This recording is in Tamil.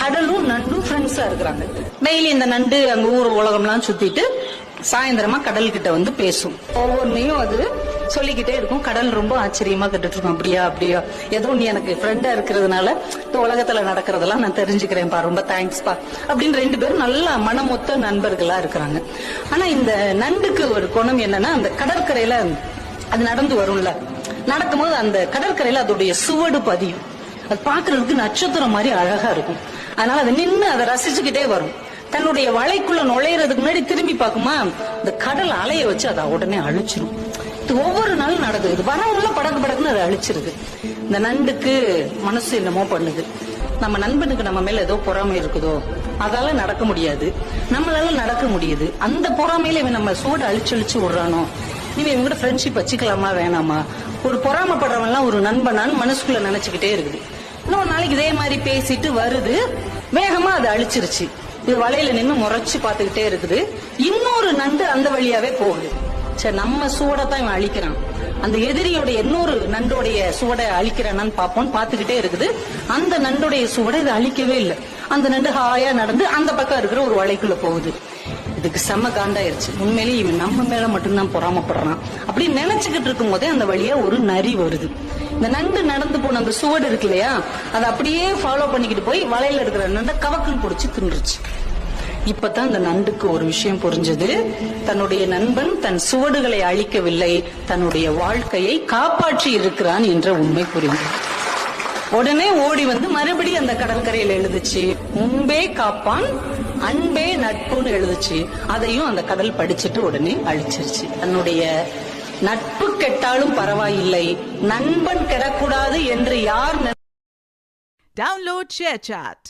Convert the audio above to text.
கடலும் நண்டும் ஃப்ரெண்ட்ஸா இருக்கிறாங்க. டெய்லி இந்த நண்டு அங்க ஊர் உலகம்லாம் சுத்திட்டு சாயந்தரமா கடல் கிட்ட வந்து பேசும். ஒவ்வொன்னையும் அது சொல்லிக்கிட்டே இருக்கும். கடல் ரொம்ப ஆச்சரியமா கேட்டுட்டு இருக்கும். அப்படியா அப்படியா, ஏதோ நீ எனக்கு ஃப்ரெண்டா இருக்கிறதுனால இந்த உலகத்துல நடக்கிறதெல்லாம் நான் தெரிஞ்சுக்கிறேன்ப்பா, ரொம்ப தேங்க்ஸ்பா அப்படின்னு 2 பேரும் நல்ல மனமொத்த நண்பர்களா இருக்கிறாங்க. ஆனா இந்த நண்டுக்கு ஒரு குணம் என்னன்னா, அந்த கடற்கரையில அது நடந்து வரும்ல, நடக்கும்போது அந்த கடற்கரையில அதோடைய சுவடு பதியும். அது பாக்குறதுக்கு நட்சத்திரம் மாதிரி அழகா இருக்கும். அதனால அதை நின்று அதை ரசிச்சுக்கிட்டே வரும். தன்னுடைய வலைக்குள்ள நுழையறதுக்கு முன்னாடி திரும்பி பார்க்குமா, இந்த கடல் அலைய வச்சு அதை உடனே அழிச்சிடும். இது ஒவ்வொரு நாளும் நடக்குது. இது வரவுள்ள படக்கு படக்குன்னு அதை அழிச்சிருது. இந்த நண்டுக்கு மனசு என்னமோ பண்ணுது. நம்ம நண்பனுக்கு நம்ம மேல ஏதோ பொறாமை இருக்குதோ, அதால நடக்க முடியாது, நம்மளால நடக்க முடியுது. அந்த பொறாமையில இவன் நம்ம சூடு அழிச்சு விடுறானோ, இவன் இவங்க ஃப்ரெண்ட்ஷிப் வச்சுக்கலாமா வேணாமா, ஒரு பொறாமப்படுறவன் எல்லாம் ஒரு நண்பனான்னு மனசுக்குள்ள நினைச்சுக்கிட்டே இருக்குது. இன்னொரு நாளைக்கு இதே மாதிரி பேசிட்டு வருது, வேகமா அதை அழிச்சிருச்சு. இது வலையில நின்று முறைச்சு பாத்துக்கிட்டே இருக்குது. இன்னொரு நண்டு அந்த வழியாவே போகுது. சரி, நம்ம சூடத்தான் இவன் அழிக்கிறான், அந்த எதிரியோடைய இன்னொரு நண்டோடைய சுவடை அழிக்கிறான்னு பாப்போம். பாத்துக்கிட்டே இருக்குது. அந்த நண்டுடைய சுவடை இதை அழிக்கவே இல்லை. அந்த நண்டு ஹாயா நடந்து அந்த பக்கம் இருக்கிற ஒரு வலைக்குள்ள போகுது. இதுக்கு செம்ம காண்டாயிருச்சு. உண்மையிலேயே இவன் நம்ம மேல மட்டும்தான் பொறாமப்படுறான் அப்படின்னு நினைச்சுக்கிட்டு இருக்கும் போதே அந்த வழியா ஒரு நரி வருது. இந்த நண்டு நடந்து போன அந்த சுவடு இருக்கு இல்லையா, அதை அப்படியே ஃபாலோ பண்ணிக்கிட்டு போய் வலையில இருக்கிற நண்டை கவக்குன்னு பிடிச்சி தின்றுச்சு. இப்பதான் இந்த நண்டுக்கு ஒரு விஷயம் புரிஞ்சது. தன்னுடைய நண்பன் தன் சுவடுகளை அழிக்கவில்லை, தன்னுடைய வாழ்க்கையை காப்பாற்றி இருக்கிறான் என்ற உண்மை புரிந்தது. உடனே ஓடி வந்து மறுபடியும் அந்த கடற்கரையில எழுதுச்சு, முன்பே காப்பான் அன்பே நட்புன்னு எழுதுச்சு. அதையும் அந்த கடல் படிச்சுட்டு உடனே அழிச்சிருச்சு. தன்னுடைய நட்பு கெட்டாலும் பரவாயில்லை, நண்பன் கெடக்கூடாது என்று யார் Download ShareChat.